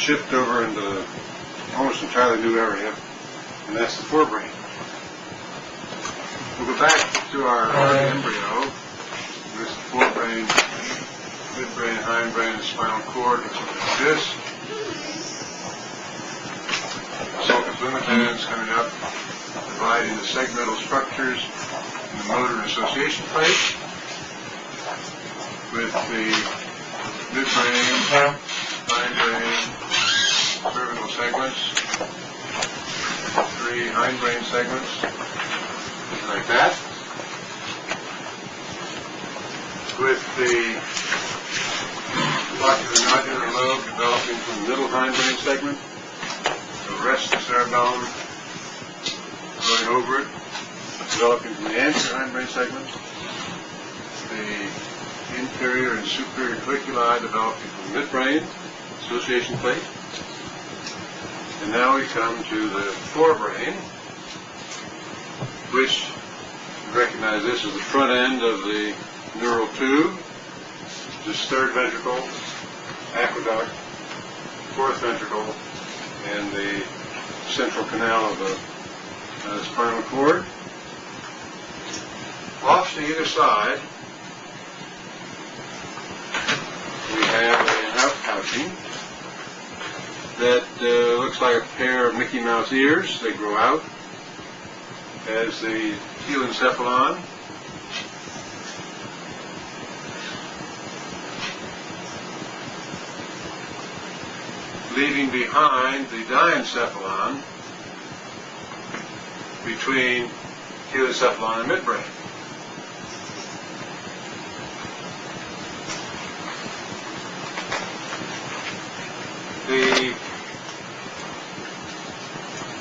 shift over into almost entirely new area, and that's the forebrain. We'll go back to our embryo. This is the forebrain, midbrain, hindbrain, and spinal cord. Looks like this. Sulcus limitans coming up, dividing the segmental structures in the motor and association plate with the midbrain, hindbrain, cervical segments, 3 hindbrain segments, like that, with the oculonodular lobe developing from the middle hindbrain segment, the rest of the cerebellum going over it, developing from the anterior hindbrain segment, the inferior and superior colliculi developing from the midbrain, association plate, and now we come to the forebrain, which you recognize this as the front end of the neural tube, this third ventricle, aqueduct, fourth ventricle, and the central canal of the spinal cord. Off to either side, we have an outpouching that looks like a pair of Mickey Mouse ears. They grow out as the telencephalon leaving behind the diencephalon between telencephalon and midbrain. The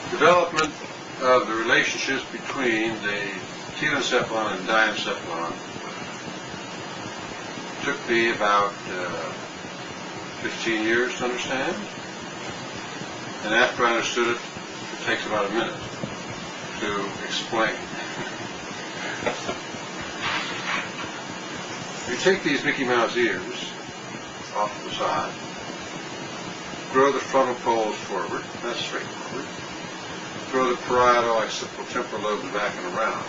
development of the relationships between the telencephalon and diencephalon took me about 15 years to understand, and after I understood it, it takes about a minute to explain. You take these Mickey Mouse ears off to the side, grow the frontal poles forward, that's straightforward. Grow the parietal occipital temporal lobes back and around.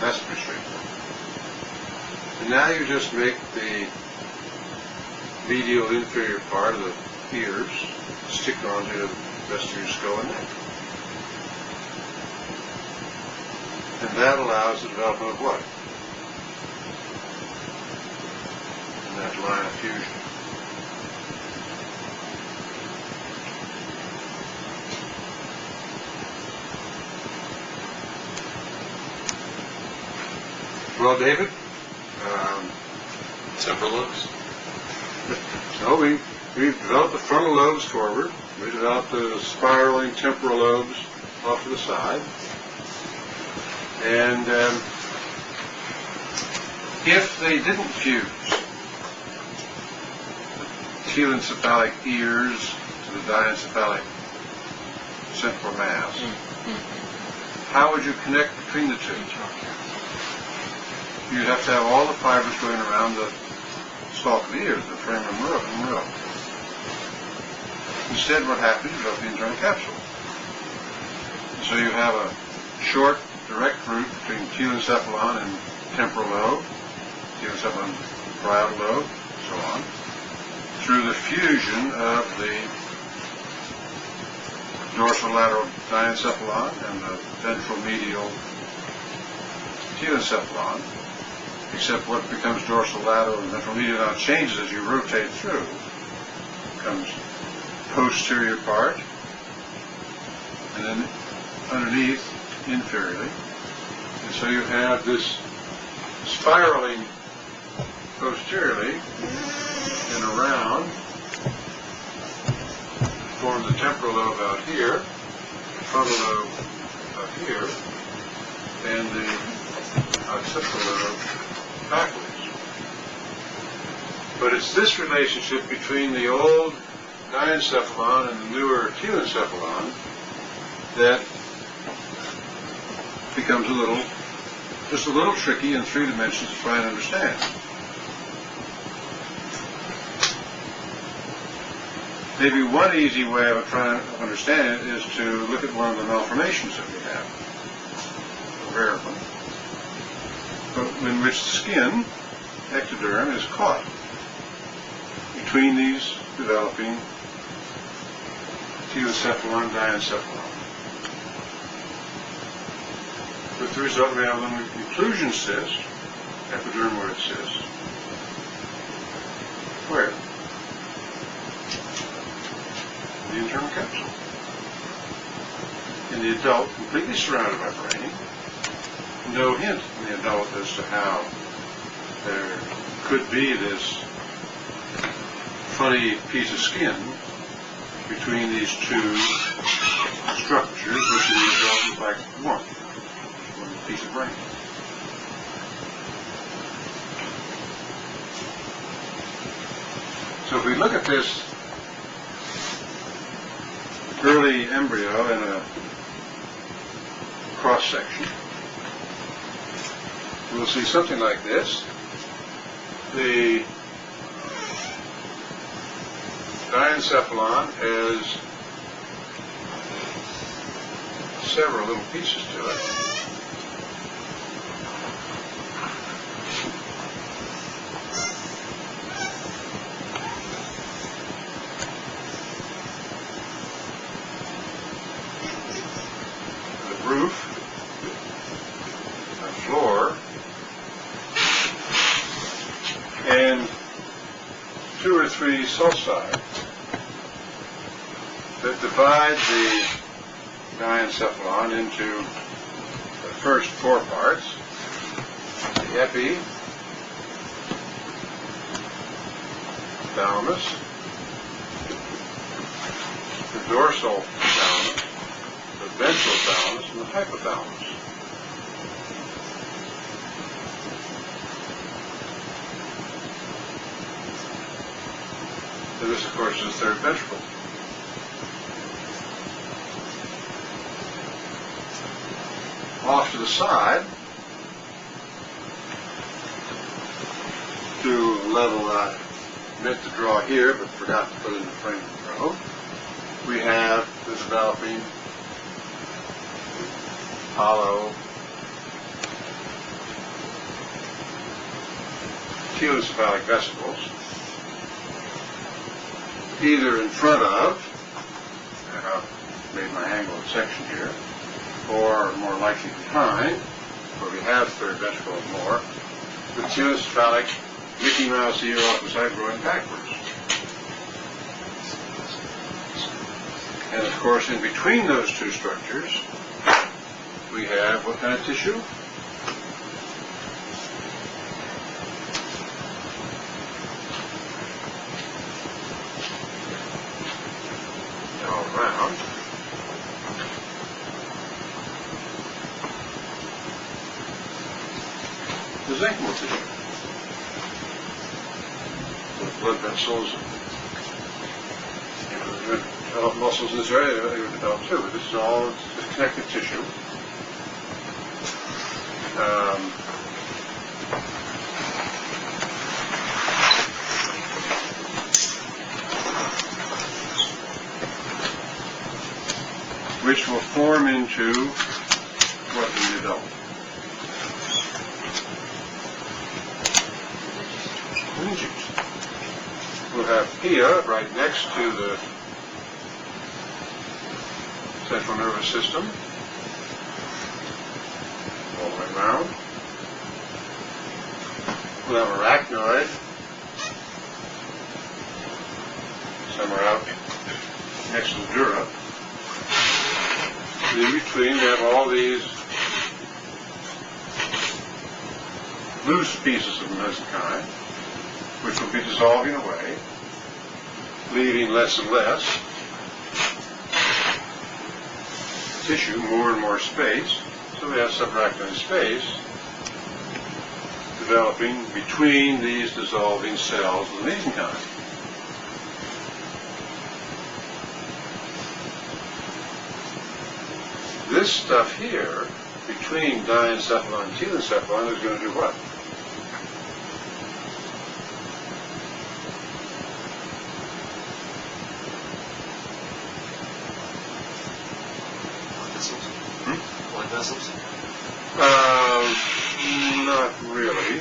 That's pretty straightforward. And now you just make the medial inferior part of the ears stick onto the rest of your skull and neck. And that allows the development of what? And that line of fusion. Well, David? Temporal lobes? No, we've developed the frontal lobes forward. We developed the spiraling temporal lobes off to the side. And if they didn't fuse the telencephalic ears to the diencephalic central mass, how would you connect between the two? You'd have to have all the fibers going around the stalk of the ears, the foramen marulla. Instead, what happens is you develop the internal capsule. So you have a short, direct route between telencephalon and temporal lobe, telencephalon parietal lobe, so on, through the fusion of the dorsolateral diencephalon and the ventral medial telencephalon. Except what becomes dorsolateral and ventral medial now changes as you rotate through. It becomes posterior part, and then underneath, inferiorly. And so you have this spiraling posteriorly and around, form the temporal lobe out here, the frontal lobe out here, and the occipital lobe backwards. But it's this relationship between the old diencephalon and the newer telencephalon that becomes just a little tricky in 3 dimensions to try and understand. Maybe one easy way of trying to understand it is to look at one of the malformations that we have, a rare one, but in which the skin, ectoderm, is caught between these developing telencephalon, diencephalon. With the result, we have an inclusion cyst, epidermoid cyst. Where? The internal capsule. In the adult, completely surrounded by brain. No hint in the adult as to how there could be this funny piece of skin between these two structures, which in the adult is like one piece of brain. So if we look at this early embryo in a cross section, we'll see something like this. The diencephalon has several little pieces to it. The roof, the floor, and 2 or 3 sulci that divide the diencephalon into the first 4 parts: the epi, thalamus, the dorsal thalamus, the ventral thalamus, and the hypothalamus. So this, of course, is the third ventricle. Off to the side, to a level I meant to draw here but forgot to put in the frame to draw, we have the developing hollow telencephalic vesicles, either in front of, I've made my angled section here, or more likely behind, where we have third ventricle and more, with telencephalic Mickey Mouse ear off the side growing backwards. And of course, in between those two structures, we have what kind of tissue? All around. Mesenchymal tissue. With blood vessels and develop muscles in this area, they would develop too, but this is all just connective tissue. Which will form into what in the adult? Meninges. We'll have pia right next to the central nervous system, all the way around. We'll have arachnoid somewhere out next to the dura. In between, we have all these loose pieces of mesenchyme, which will be dissolving away, leaving less and less tissue, more and more space. So we have subarachnoid space developing between these dissolving cells of the mesenchyme. This stuff here, between diencephalon and telencephalon, is going to do what? vessels? Not really.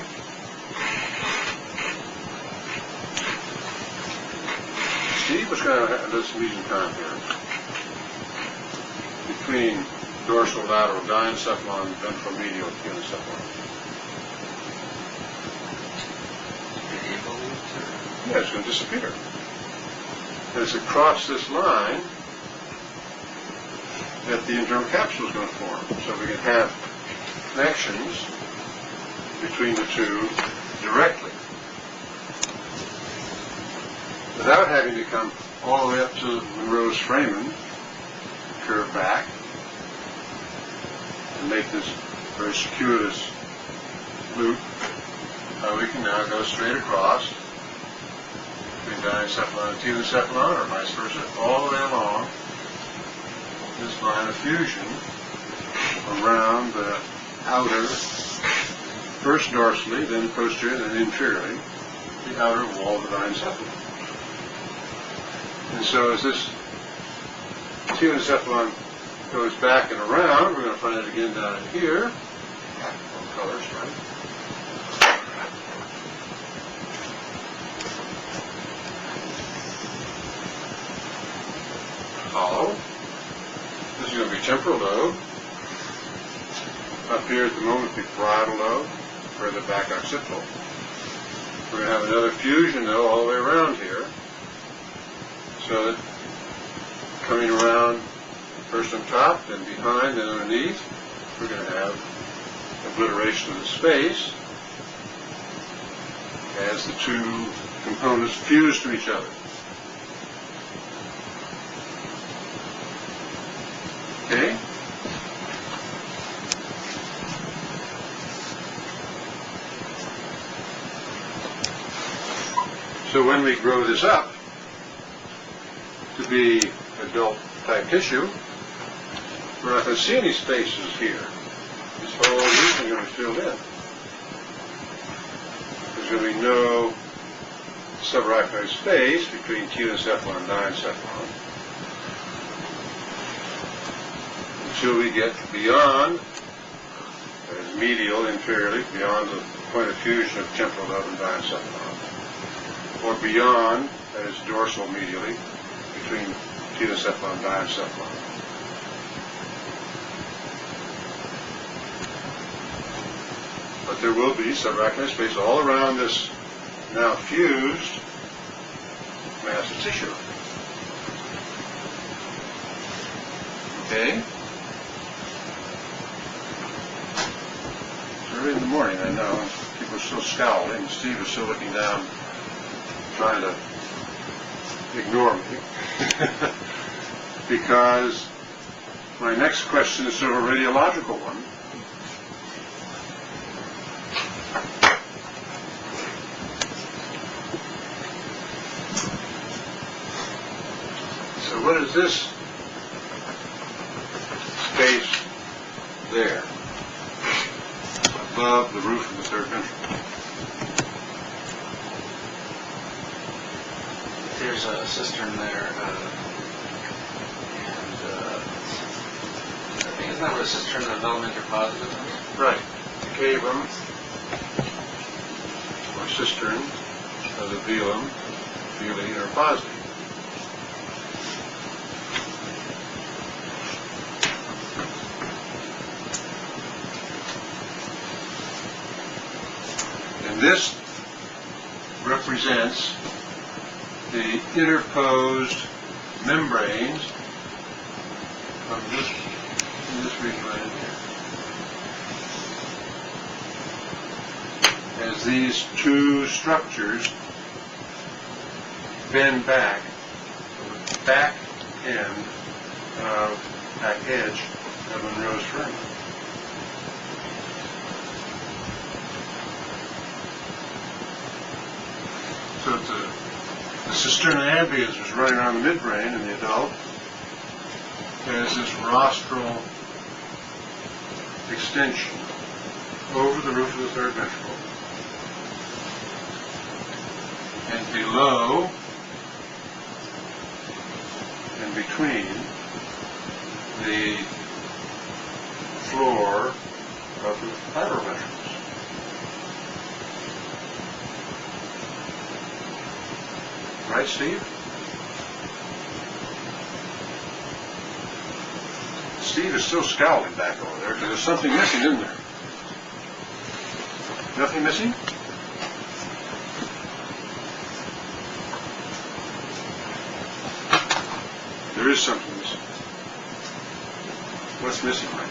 Steve was going to do some meantime here between dorsal lateral diencephalon and ventral medial telencephalon. Yeah, it's going to disappear. And as it crosses this line, that the internal capsule is going to form. So we can have connections between the two directly, without having to come all the way up to Monroe's foramen, curve back, and make this very circuitous loop. We can now go straight across between diencephalon and telencephalon, or vice versa, all the way along this line of fusion around the outer, first dorsally, then posterior, then inferiorly, the outer wall of the diencephalon. And so as this telencephalon goes back and around, we're going to find it again down in here. Colors, right? Hollow. This is going to be temporal lobe. Up here at the moment, the parietal lobe, further back occipital. We're going to have another fusion, though, all the way around here. So that coming around first on top, then behind, then underneath, we're going to have obliteration of the space as the two components fuse to each other. Okay? So when we grow this up to be adult type tissue, we're not going to see any spaces here. This whole region is going to be filled in. There's going to be no subarachnoid space between telencephalon and diencephalon until we get beyond, that is medial, inferiorly, beyond the point of fusion of temporal lobe and diencephalon, or beyond, that is dorsal medially, between telencephalon and diencephalon. But there will be subarachnoid space all around this now fused mass of tissue. Okay? It's early in the morning, I know. People are still scowling. Steve is still looking down, trying to ignore me. Because my next question is sort of a radiological one. So what is this space there, above the roof of the third ventricle? There's a cistern there, and I think it's not where the cistern of elementary positive is. Right. The cavum, or cistern, of the velum, veli, or positive. And this represents the interposed membranes of in this region right here. As these two structures bend back to the back end of, back edge of Monroe's foramen. So the cisterna ambiens is running around the midbrain in the adult. There's this rostral extension over the roof of the third ventricle. And below and between the floor of the lateral ventricles. Right, Steve? Steve is still scowling back over there because there's something missing, isn't there? Nothing missing? There is something missing. What's missing, Mike?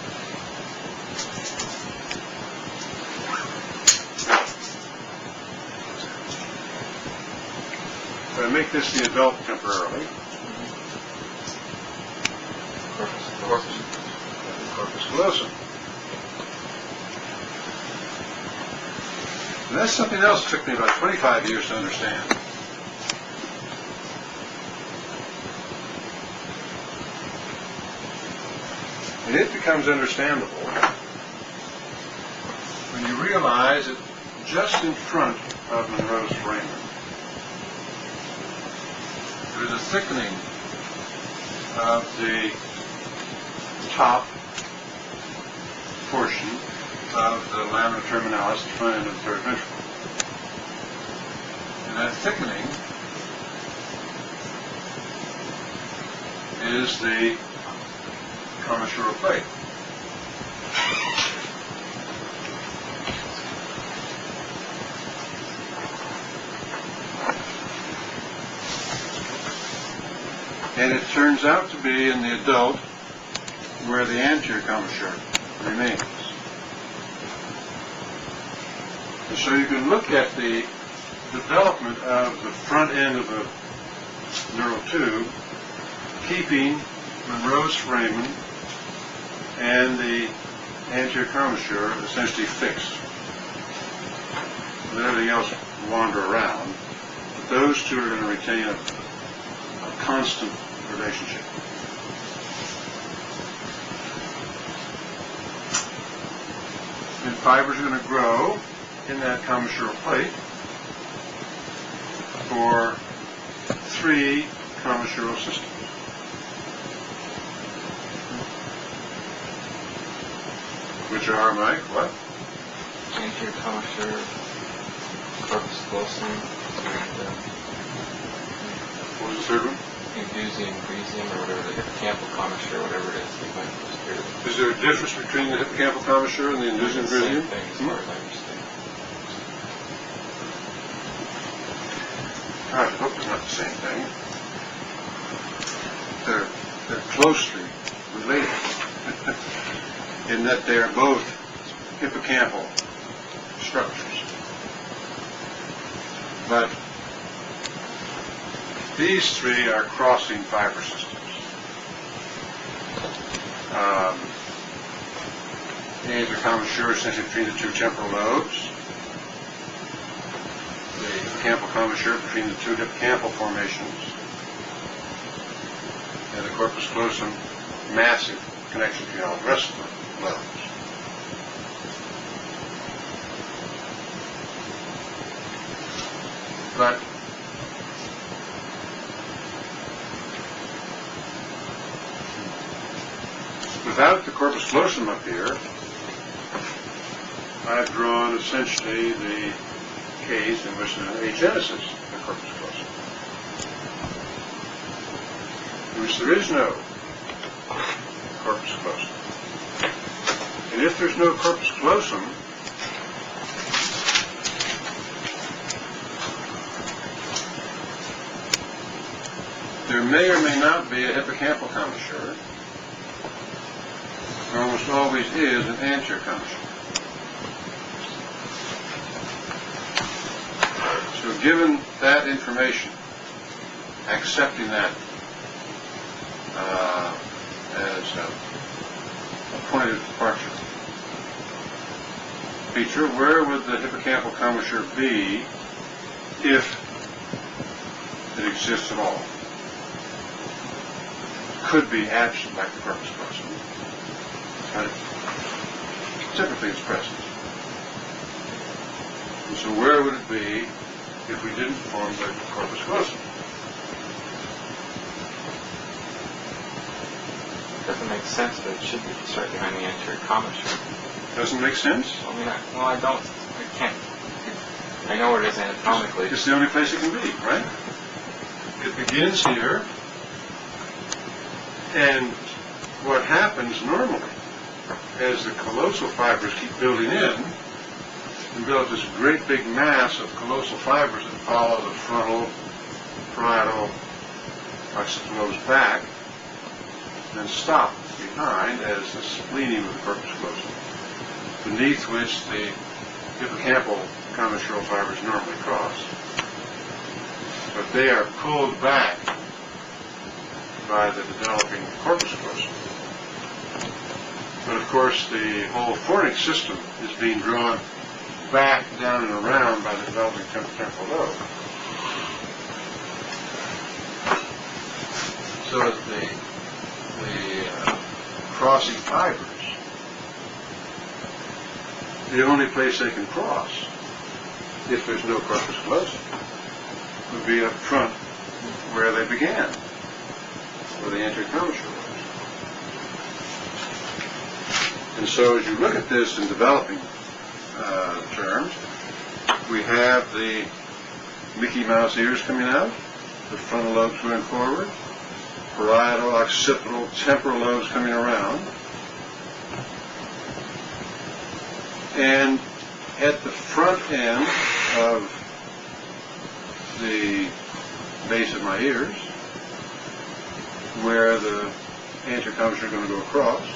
So I make this the adult temporarily. Corpus callosum. And that's something else that took me about 25 years to understand. And it becomes understandable when you realize that just in front of Monroe's foramen, there's a thickening of the top portion of the lamina terminalis, the front end of the third ventricle. And that thickening is the commissural plate. And it turns out to be in the adult where the anterior commissure remains. And so you can look at the development of the front end of the neural tube, keeping Monroe's foramen and the anterior commissure essentially fixed. Let everything else wander around. But those two are going to retain a constant relationship. And fibers are going to grow in that commissural plate for 3 commissural systems. Which are, Mike, what? Anterior commissure, corpus callosum, and What was the third one? indusium, breesium, or whatever, the hippocampal commissure, whatever it is. They might just Is there a difference between the hippocampal commissure and the indusium same breesium? thing as far as I understand. I hope they're not the same thing. They're closely related in that they are both hippocampal structures. But these 3 are crossing fiber systems. The anterior commissure is essentially between the 2 temporal lobes. The hippocampal commissure between the 2 hippocampal formations. And the corpus callosum, massive connection between all the rest of the lobes. But without the corpus callosum up here, I've drawn essentially the case in which the agenesis of the corpus callosum, in which there is no corpus callosum. And if there's no corpus callosum, there may or may not be a hippocampal commissure. There almost always is an anterior commissure. So given that information, accepting that as a point of departure feature, where would the hippocampal commissure be if it exists at all? Could be absent like the corpus callosum, but typically it's present. And so where would it be if we didn't form the corpus callosum? Doesn't make makes sense that it should be just right behind the anterior commissure. Doesn't make sense? I mean, I can't. I know where it is anatomically. It's the only place it can be, right? It begins here, and what happens normally, as the callosal fibers keep building in, and build this great big mass of callosal fibers that follow the frontal, parietal, occipital lobes back, and then stop behind as the splenium of the corpus callosum, beneath which the hippocampal commissural fibers normally cross. But they are pulled back by the developing corpus callosum. But of course, the whole fornix system is being drawn back, down, and around by the developing temporal lobe. So that the crossing fibers, the only place they can cross, if there's no corpus callosum, would be up front where they began, where the anterior commissure was. And so as you look at this in developing terms, we have the Mickey Mouse ears coming out, the frontal lobes going forward, parietal, occipital, temporal lobes coming around, and at the front end of the base of my ears, where the anterior commissure are going to go across,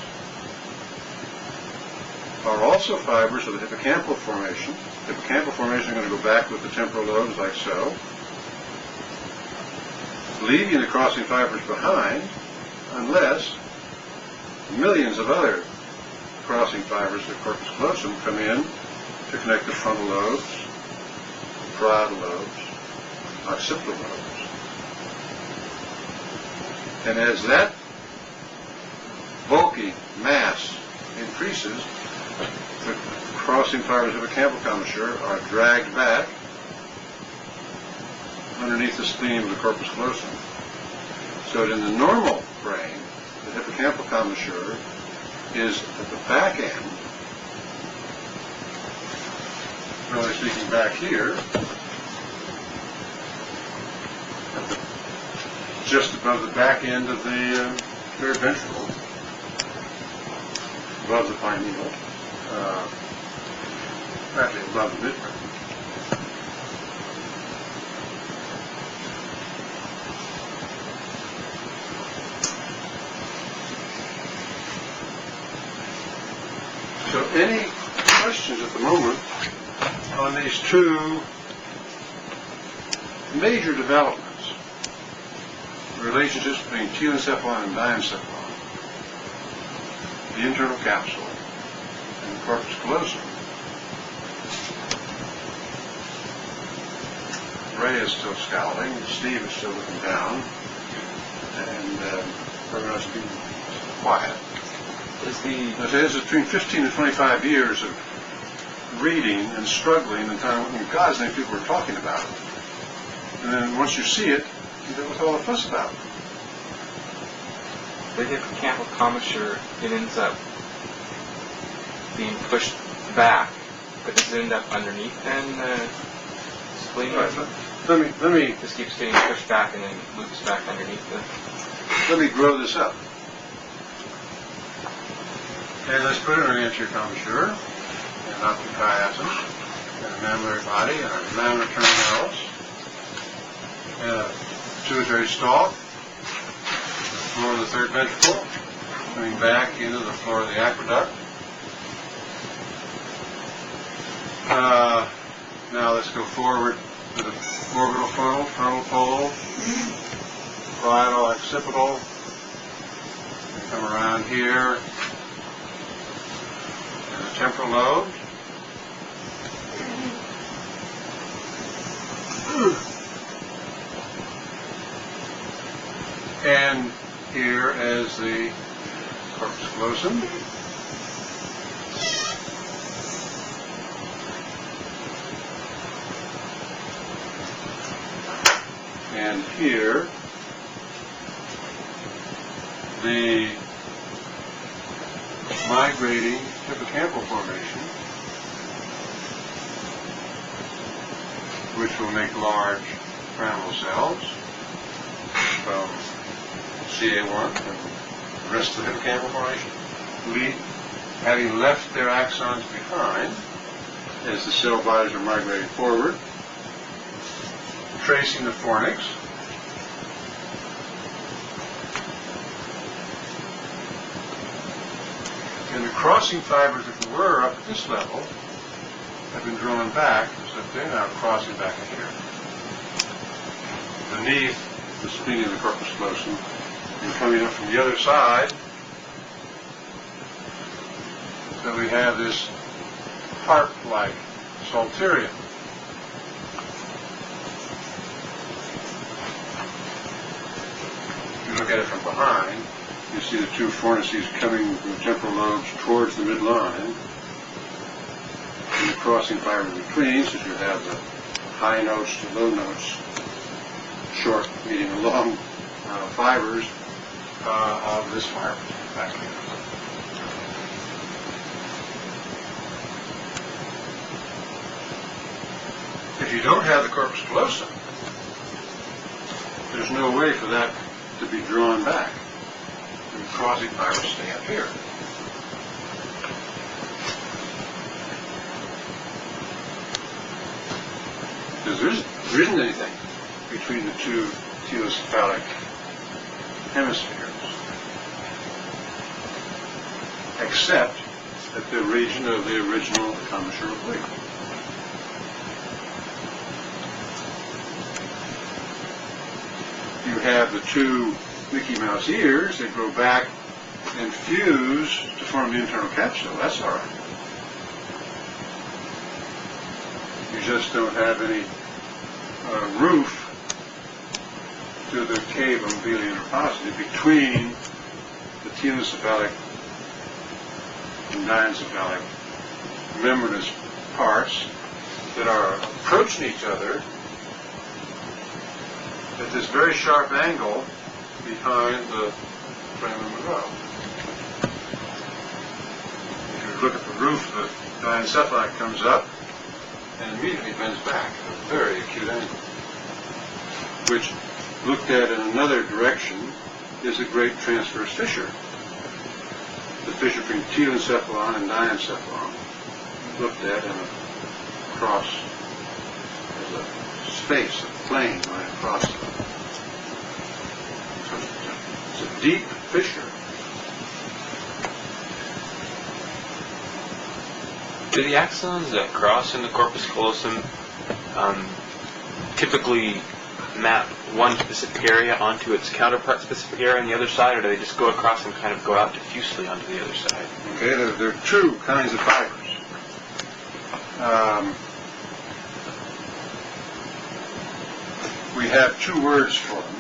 are also fibers of the hippocampal formation. The hippocampal formation is going to go back with the temporal lobes like so, leaving the crossing fibers behind, unless millions of other crossing fibers of the corpus callosum come in to connect the frontal lobes, parietal lobes, occipital lobes. And as that bulky mass increases, the crossing fibers of a hippocampal commissure are dragged back underneath the splenium of the corpus callosum. So that in the normal brain, the hippocampal commissure is at the back end, really speaking back here, just above the back end of the third ventricle, above the pineal, actually above the midbrain. So any questions at the moment on these two major developments, the relationships between telencephalon and diencephalon, the internal capsule and the corpus callosum? Ray is still scowling, Steve is still looking down, and everyone else is being quiet. It is between 15 and 25 years of reading and struggling and God's name, people were talking about it. And then once you see it, you know what's all the fuss about. The hippocampal commissure, it ends up being pushed back, but does it end up underneath then the spleen? Right, let me just keeps getting pushed back and then loops back underneath it. Let me grow this up. And let's put it in an anterior commissure, an optic chiasm, and a mammillary body, and a mammillary terminalis, and a pituitary stalk, floor of the third ventricle, coming back into the floor of the aqueduct. Now let's go forward to the orbital frontal pole, parietal, occipital, and come around here. Temporal lobe. And here as the corpus callosum. And here the migrating hippocampal formation, which will make large pyramidal cells from CA1 and the rest of the hippocampal formation, having left their axons behind as the cell bodies are migrating forward, tracing the fornix, and the crossing fibers that were up at this level have been drawn back, so that they're now crossing back here beneath the splenium of the corpus callosum, and coming up from the other side. So we have this harp-like psalterium. If you look at it from behind, you see the two fornices coming from the temporal lobes towards the midline, and the crossing fiber between, so you have the high notes to low notes, short, medium, and long fibers of this fiber back here. If you don't have the corpus callosum, there's no way for that to be drawn back. The crossing fibers stay up here. Because there isn't anything between the two telocephalic hemispheres, except at the region of the original commissure oblique. You have the two Mickey Mouse ears that go back and fuse to form the internal capsule. That's all right. You just don't have any roof to the cave umbilical interpositor between the telocephalic and diencephalic membranous parts that are approaching each other at this very sharp angle behind the foramen Monroe. If you look at the roof, the diencephalic comes up and immediately bends back at a very acute angle, which, looked at in another direction, is a great transverse fissure. The fissure between telencephalon and diencephalon, looked at in a cross, as a space, a plane right across it. It's a deep fissure. Do the axons that cross in the corpus callosum typically map one specific area onto its counterpart specific area on the other side, or do they just go across and kind of go out diffusely onto the other side? Okay, there are two kinds of fibers. We have two words for them.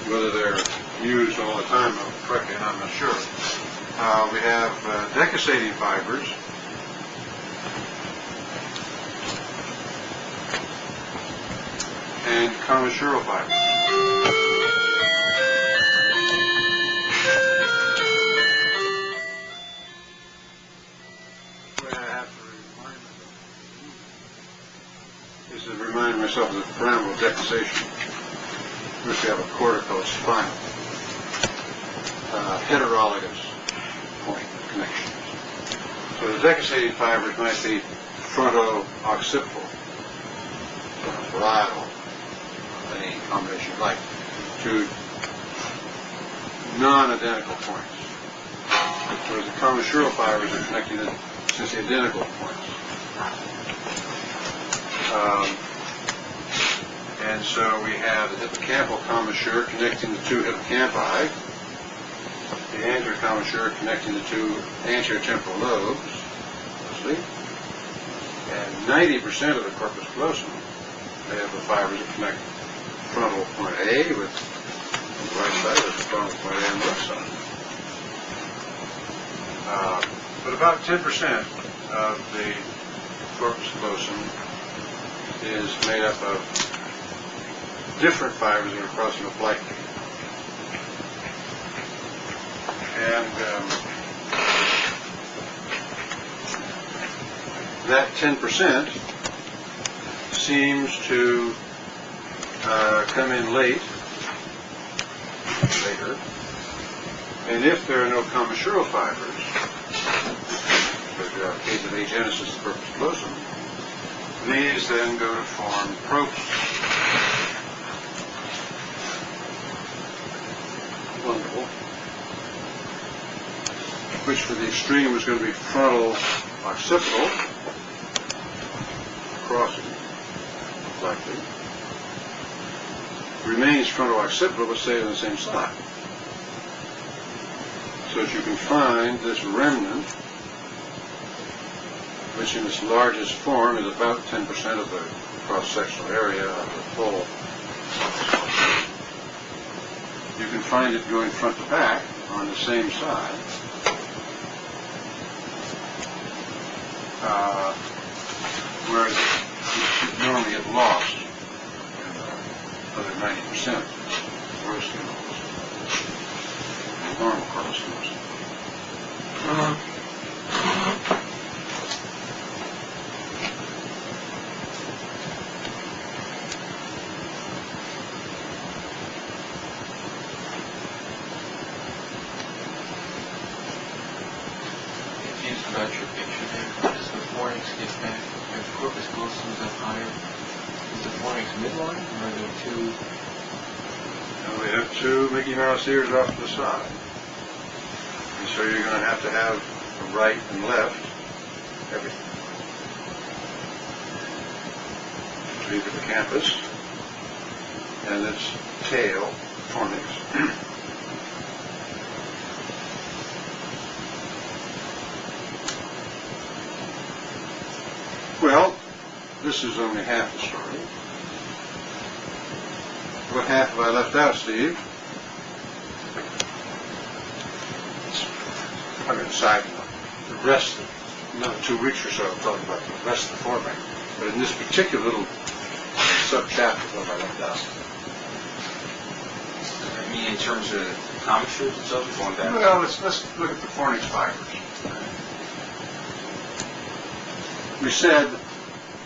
Whether they're used all the time correctly, I'm not sure. We have decussating fibers and commissural fibers. What I have to remind myself of the pyramidal decussation, which we have a corticospinal heterologous point connection. So the decussating fibers might be fronto-occipital, parietal, any combination you like, to non-identical points. Whereas the commissural fibers are connecting to essentially identical points. And so we have the hippocampal commissure connecting the two hippocampi, the anterior commissure connecting the two anterior temporal lobes, mostly, and 90% of the corpus callosum, they have the fibers that connect frontal point A with the right side, with the frontal point A on the left side. But about 10% of the corpus callosum is made up of different fibers that are crossing obliquely. And that 10% seems to come in later. And if there are no commissural fibers, because we are in the case of agenesis, the purpose closum, these then go to form probes. Wonderful. Which for the extreme is going to be frontal occipital, crossing, likely. Remains frontal occipital, but stay on the same side. So that you can find this remnant, which in its largest form is about 10% of the cross-sectional area of the full. You can find it going front to back on the same side. Whereas it should normally get lost in the other 90%. Gross chemicals. Normal chromosomes. Confused about your picture there. Does the fornix get back? If corpus callosum is up higher, is the fornix midline, or are there two? And we have two Mickey Mouse ears off to the side. And so you're going to have a right and left, everything. So you get the campus and its tail, fornix. Well, this is only half the story. What half have I left out, Steve? I'm going to decide the rest of another 2 weeks or so I'll talk about the rest of the forebrain. But in this particular little sub-chapter, what have I left out? I mean, in terms of commissures and stuff, going back. Well, let's look at the fornix fibers. We said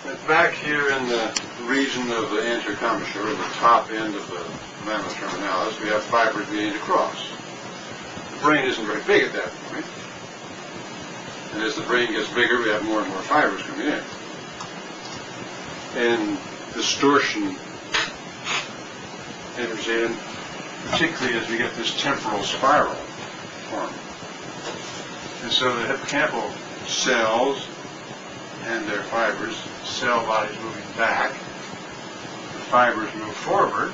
that back here in the region of the anterior commissure, the top end of the lamina terminalis, we have fibers beginning to cross. The brain isn't very big at that point. And as the brain gets bigger, we have more and more fibers coming in. And distortion enters in, particularly as we get this temporal spiral form. And so the hippocampal cells and their fibers, cell bodies moving back, the fibers move forward,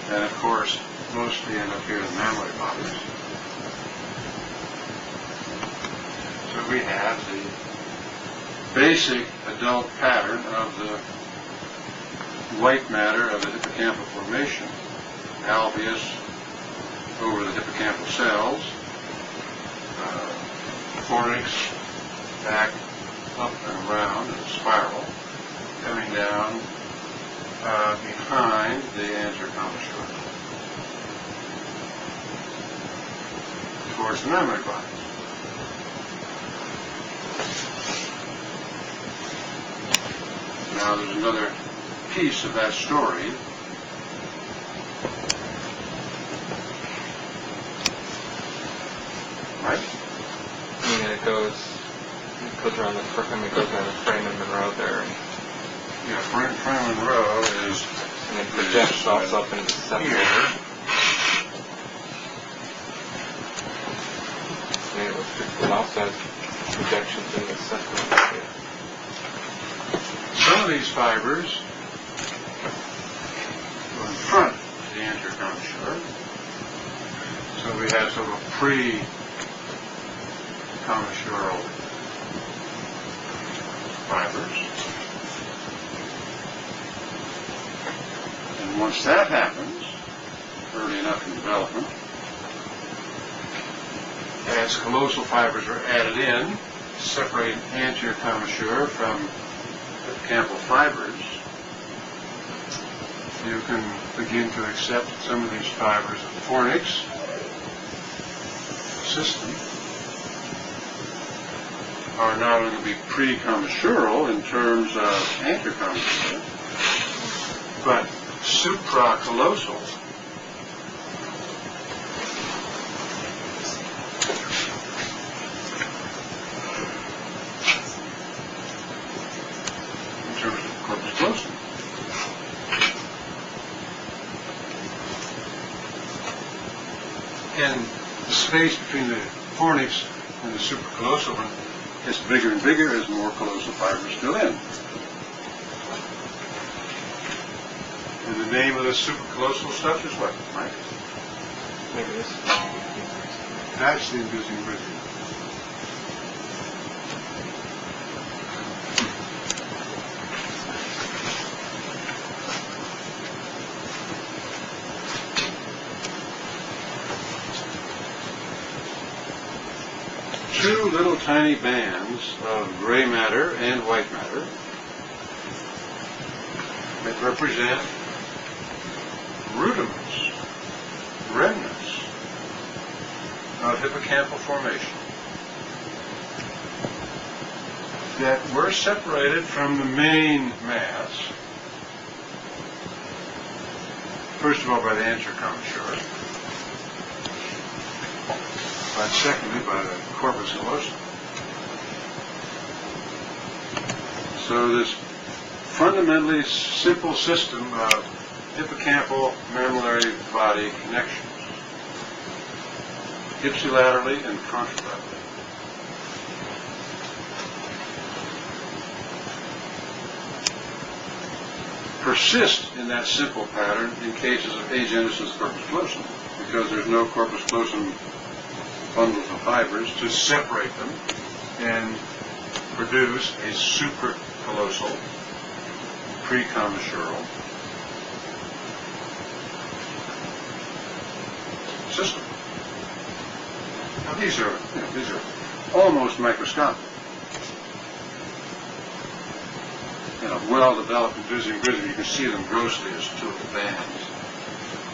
and of course mostly end up here in the mammary bodies. So we have the basic adult pattern of the white matter of the hippocampal formation, alveus over the hippocampal cells, fornix back up and around in a spiral, coming down behind the anterior commissure towards the mammary bodies. Now there's another piece of that story. Right? And it goes around the it goes around the frame and Monroe there, and Yeah, frame Monroe is it projects off up into the septum. here. And it also has projections in the septum. Some of these fibers go in front of the anterior commissure. So we have sort of pre-commissural fibers. And once that happens, early enough in development, as callosal fibers are added in, separate anterior commissure from hippocampal fibers, you can begin to accept some of these fibers of the fornix system are not only going to be pre-commissural in terms of anterior commissure, but supracallosal. In terms of corpus callosum. And the space between the fornix and the supracallosal one gets bigger and bigger as more callosal fibers fill in. And the name of the supracallosal stuff is what, Mike? Maybe this. That's the inducing bridging. Two little tiny bands of gray matter and white matter that represent rudiments, remnants of hippocampal formation that were separated from the main mass, first of all by the anterior commissure, but secondly by the corpus callosum. So this fundamentally simple system of hippocampal mammillary body connections, ipsilaterally and contralaterally. Persist in that simple pattern in cases of agenesis corpus callosum, because there's no corpus callosum bundles of fibers to separate them and produce a supracallosal, pre-commissural system. Now these are almost microscopic. Well-developed inducing bridging, you can see them grossly as two of the bands,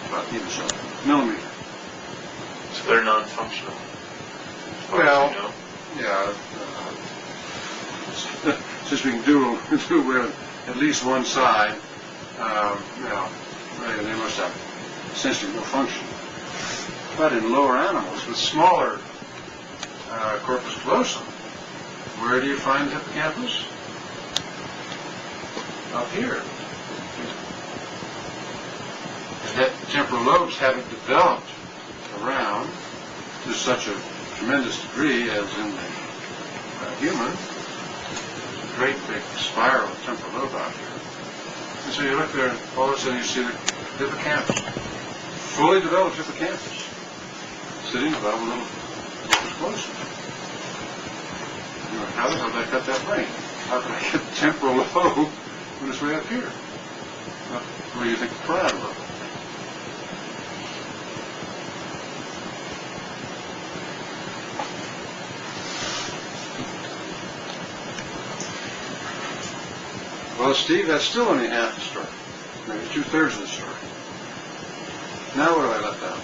about even so, millimeter. So they're non-functional. Well, You know? yeah. Since we can do with at least one side, they must have essentially no function. But in lower animals with smaller corpus callosum, where do you find the hippocampus? Up here. The temporal lobes haven't developed around to such a tremendous degree as in the human. There's a great big spiral of temporal lobe out here. And so you look there and all of a sudden you see the hippocampus. Fully developed hippocampus. Sitting above a little corpus callosum. How the hell did I cut that brain? How did I get the temporal lobe when it's way up here? Well, what do you think the parietal lobe? Well, Steve, that's still only half the story. Maybe 2/3 of the story. Now what have I left out?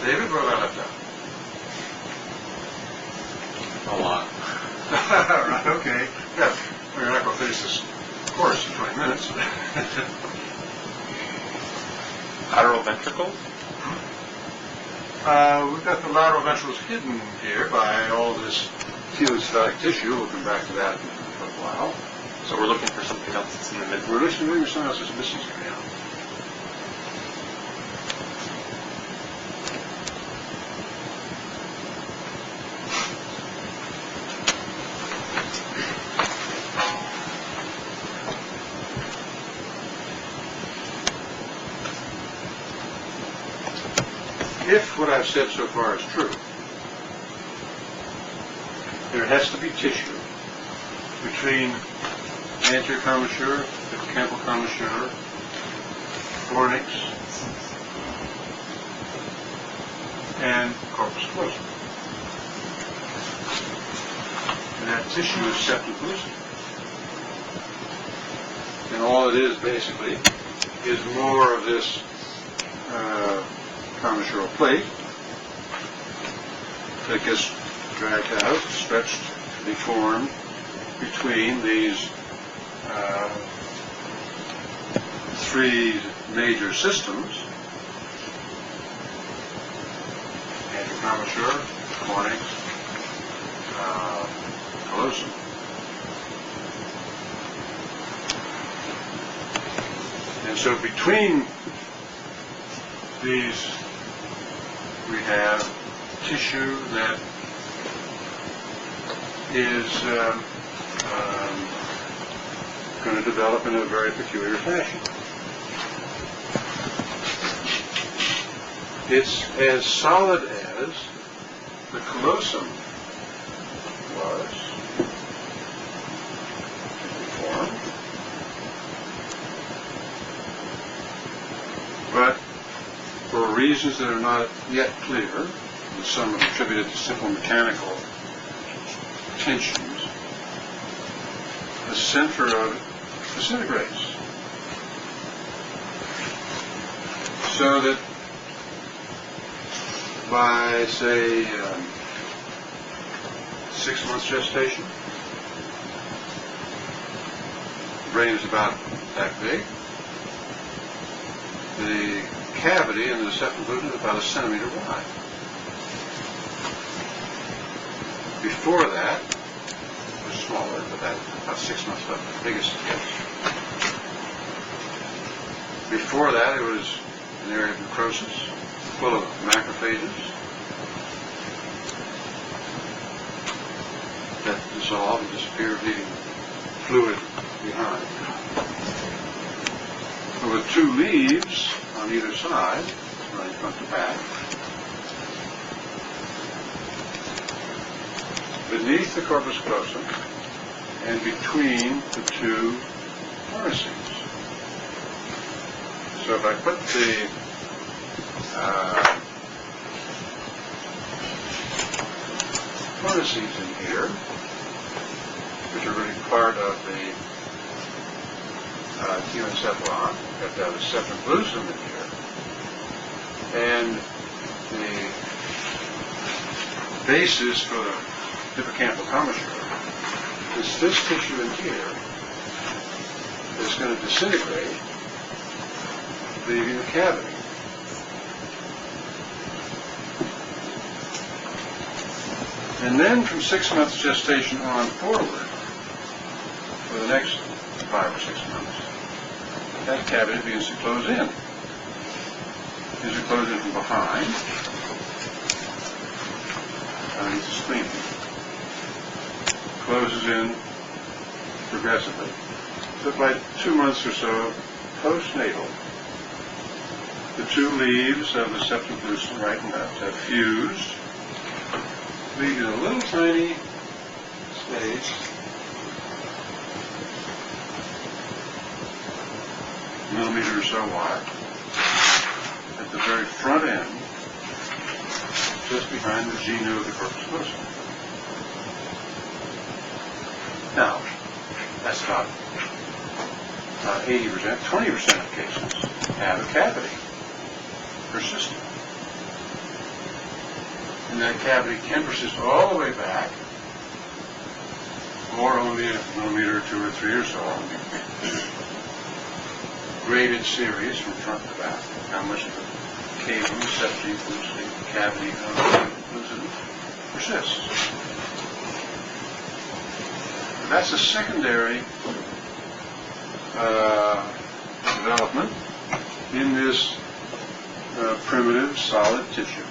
David, what have I left out? A lot. Right, okay. Yeah, we're not going to finish this course in 20 minutes. Lateral ventricles? We've got the lateral ventricles hidden here by all this heliocytic tissue. We'll come back to that in a little while. So we're looking for something else that's in the middle. We're looking for something else that's missing here now. If what I've said so far is true, there has to be tissue between anterior commissure, hippocampal commissure, fornix, and corpus callosum. And that tissue is septum pellucid. And all it is basically is more of this commissural plate that gets dragged out, stretched, deformed between these three major systems: antecommissure, fornix, callosum. And so between these we have tissue that is going to develop in a very peculiar fashion. It's as solid as the callosum was formed, but for reasons that are not yet clear, and some are attributed to simple mechanical tensions, the center of it disintegrates. So that by, say, 6 months gestation, the brain is about that big. The cavity in the septum lumen is about 1 centimeter wide. Before that, it was smaller, but that about 6 months about the biggest it gets. Before that, it was an area of necrosis, full of macrophages that dissolve and disappear, leaving fluid behind. There were 2 leaves on either side, running front to back. Beneath the corpus callosum and between the 2 fornices. So if I put the fornices in here, which are really part of the hematoencephalon, got the septum lucidum in here, and the basis for the hippocampal commissure is this tissue in here is going to disintegrate, leaving the cavity. And then from 6 months gestation on forward, for the next 5 or 6 months, that cavity begins to close in. Begins to close in from behind, underneath the spleen. Closes in progressively. So by 2 months or so, postnatal, the 2 leaves of the septum lucidum, right and left, have fused, leaving a little tiny space millimeter or so wide at the very front end, just behind the genu of the corpus callosum. Now, that's about 80%, 20% of cases have a cavity persistent. And that cavity can persist all the way back, or only a millimeter, 2 or 3 or so, graded series from front to back. How much of the cavum, septum, lucidum, cavity, lucidum persists. That's a secondary development in this primitive solid tissue,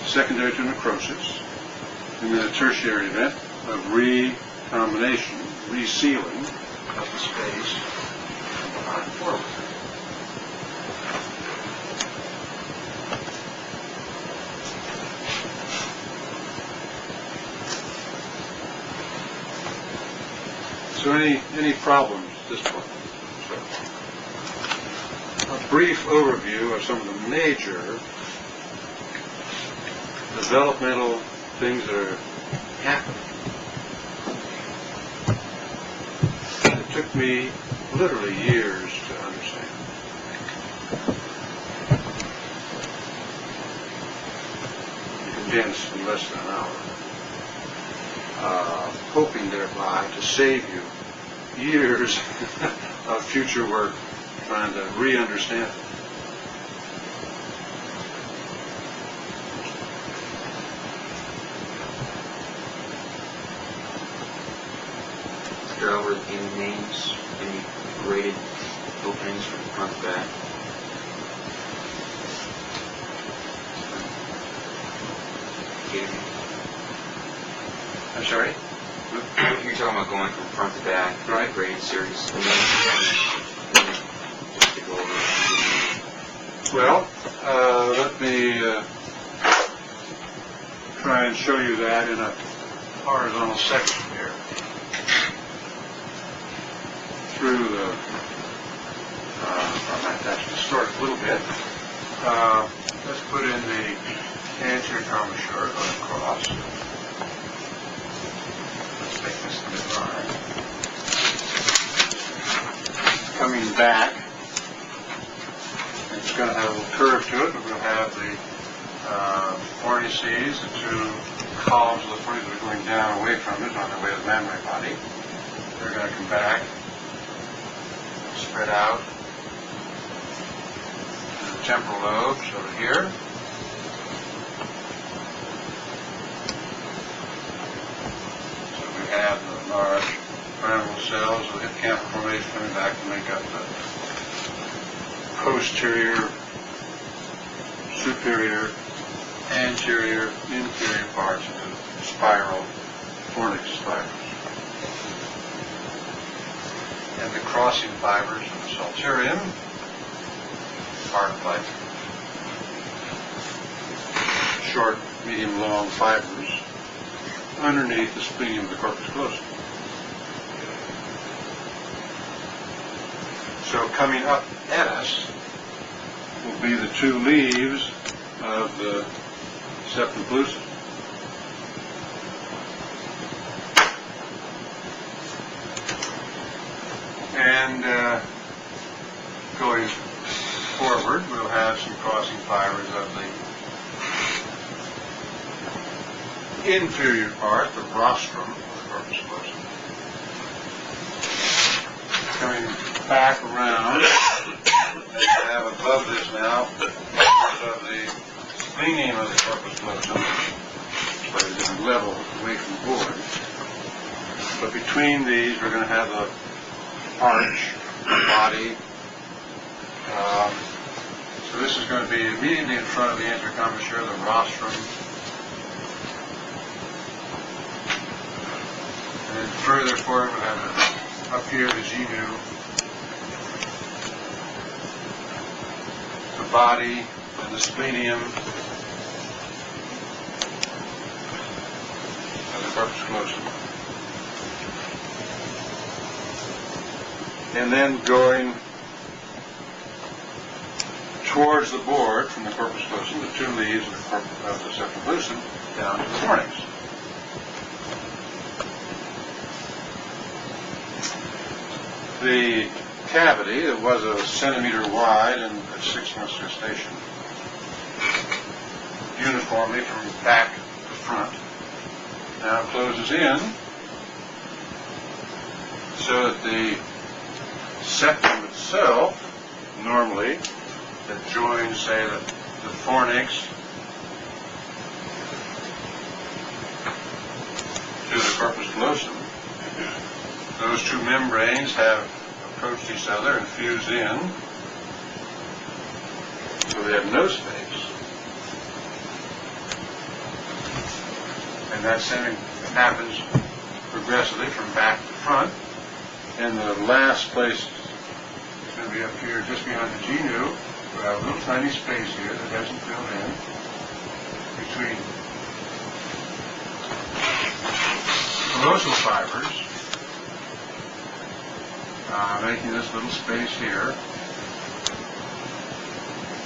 secondary to necrosis, and then a tertiary event of recombination, resealing of the space from behind forward. So any problems at this point? A brief overview of some of the major developmental things that are happening. It took me literally years to understand. condensed in less than an hour, hoping thereby to save you years of future work trying to re-understand it. Let's go over any names, any graded openings from front to back. I'm sorry? You're talking about going from front to back, Right. graded series. Just to go over. Well, let me try and show you that in a horizontal section here. Through the, I might have to distort a little bit. Let's put in the anterior commissure going across. Let's make this the midline. Coming back, it's going to have a little curve to it, but we'll have the fornices, the two columns of the fornices that are going down away from it on the way of the mammary body. They're going to come back, spread out. The temporal lobes over here. So we have the large pyramidal cells with hippocampal formation coming back to make up the posterior, superior, anterior, inferior parts of the spiral fornix fibers. And the crossing fibers of the salterium are like short, medium, long fibers underneath the splenium of the corpus callosum. So coming up at us will be the two leaves of the septum pellucid. And going forward, we'll have some crossing fibers of the inferior part, the rostrum of the corpus callosum. Coming back around, we have above this now of the splenium of the corpus callosum, but at a different level away from the board. But between these, we're going to have the arch, the body. So this is going to be immediately in front of the anterior commissure, the rostrum. And then further forward, we'll have up here the genu, the body, and the splenium of the corpus callosum. And then going towards the board from the corpus callosum, the two leaves of the septum pellucid down to the fornix. The cavity that was a centimeter wide and at 6 months gestation, uniformly from back to front, now closes in so that the septum itself, normally, that joins, say, the fornix to the corpus callosum, those two membranes have approached each other and fused in, so they have no space. And that same happens progressively from back to front. And the last place is going to be up here just behind the genu. We have a little tiny space here that hasn't filled in between callosal fibers, making this little space here.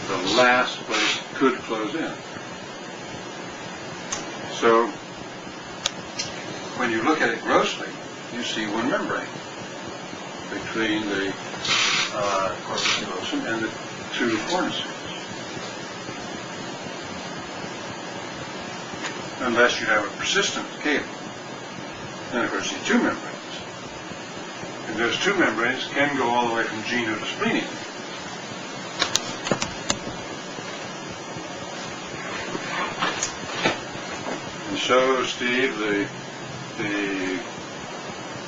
The last place could close in. So when you look at it grossly, you see one membrane between the corpus callosum and the two fornices. unless you have a persistent cable. And of course, these two membranes. And those two membranes can go all the way from geno to splenium. And so, Steve, the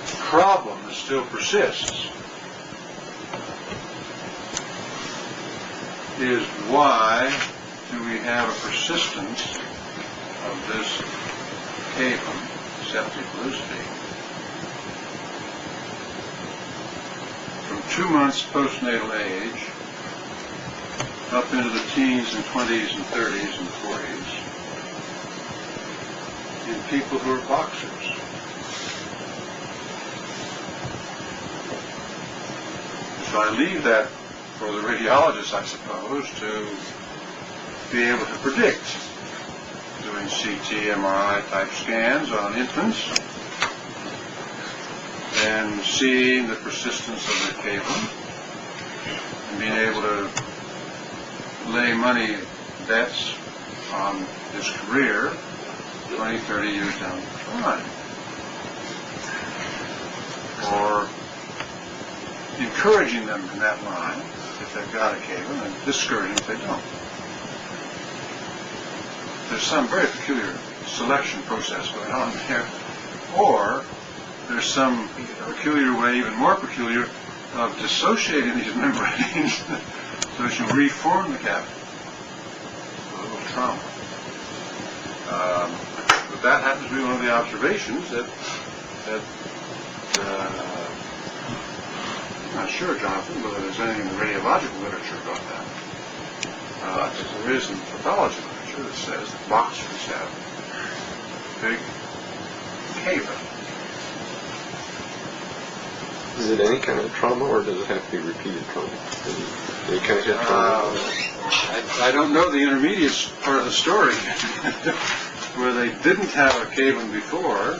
problem that still persists is why do we have a persistence of this cavum, septic lucidity, from 2 months postnatal age up into the teens and 20s and 30s and 40s in people who are boxers. So I leave that for the radiologist, I suppose, to be able to predict, doing CT, MRI type scans on infants and seeing the persistence of the cavum and being able to lay money bets on his career 20, 30 years down the line. Or encouraging them in that line if they've got a cavum and discouraging if they don't. There's some very peculiar selection process going on there. Or there's some peculiar way, even more peculiar, of dissociating these membranes so that you reform the cavity. A little trauma. But that happens to be one of the observations that I'm not sure, Jonathan, whether there's anything in the radiological literature about that. There is in the pathology literature that says that boxers have big cavum. Is it any kind of trauma, or does it have to be repeated trauma? Any kind of head trauma? I don't know the intermediate part of the story, where they didn't have a cavum before,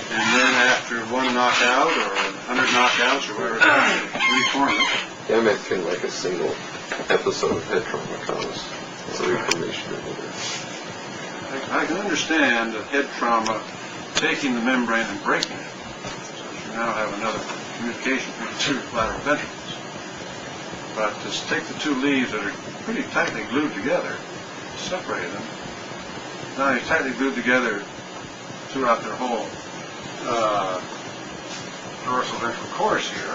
and then after one knockout or 100 knockouts or whatever, they reform it. Yeah, I meant kind of like a single episode of head trauma cause a reformation or whatever. I can understand that head trauma taking the membrane and breaking it. So you now have another communication between the two lateral ventricles. But to take the two leaves that are pretty tightly glued together, separate them. Now they're tightly glued together throughout their whole dorsal ventral course here,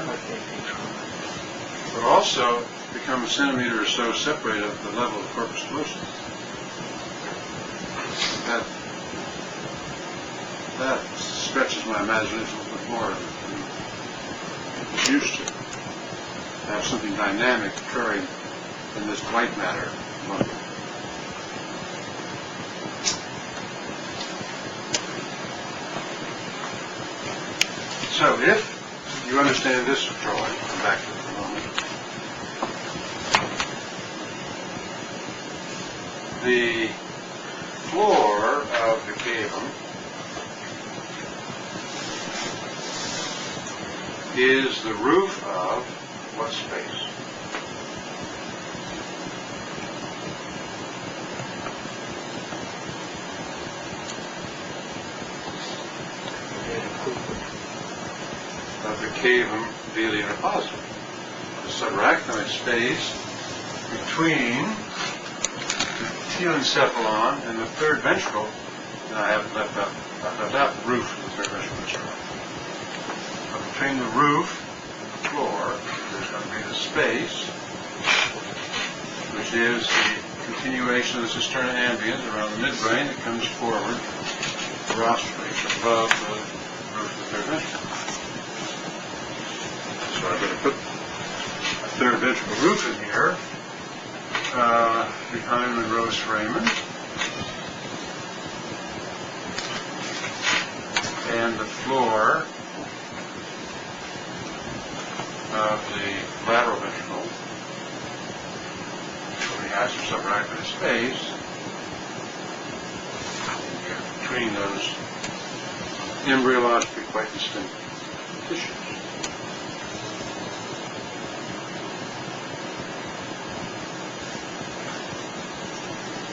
but also become a centimeter or so separated at the level of corpus callosum. That stretches my imagination a little bit more than it's used to. Have something dynamic occurring in this white matter. So if you understand this, Troy, come back to it for a moment. The floor of the cavum is the roof of what space? Of the cavum via the inner positive. The subarachnoid space between the telencephalon and the third ventricle. And I haven't left out the roof of the third ventricle. But between the roof and the floor, there's going to be the space, which is the continuation of the cisterna ambiens around the midbrain that comes forward, rostrally above the roof of the third ventricle. So I'm going to put a third ventricle roof in here, behind Monroe's foramen. And the floor of the lateral ventricle, where we have some subarachnoid space between those embryologically quite distinct tissues.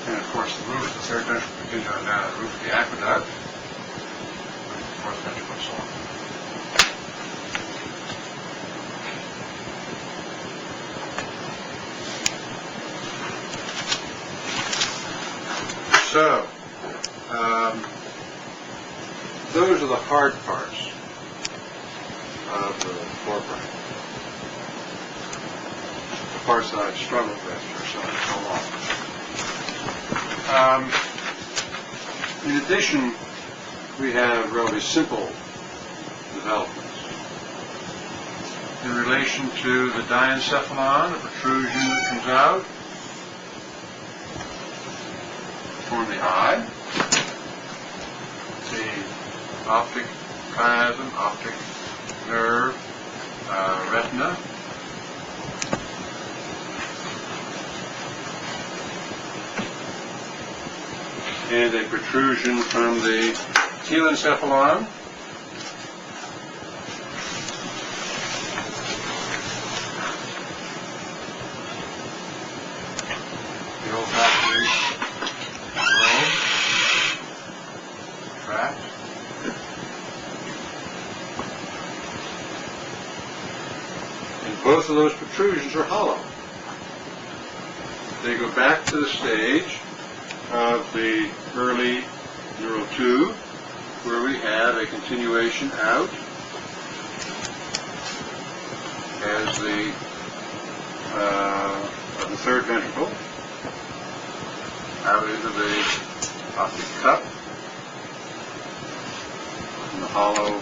And of course, course, the roof, the third ventricle continues on down to the roof of the aqueduct, fourth ventricle, and so on. So, those are the hard parts of the forebrain. The parts that I've struggled with for so long. In addition, we have really simple developments. In relation to the diencephalon, a protrusion that comes out, form the eye, the optic chiasm, optic nerve, retina, and a protrusion from the telencephalon, the olfactory lobe, tract, and both of those protrusions are hollow. They go back to the stage of the early neural tube, where we have a continuation out as of the third ventricle, out into the optic cup, and the hollow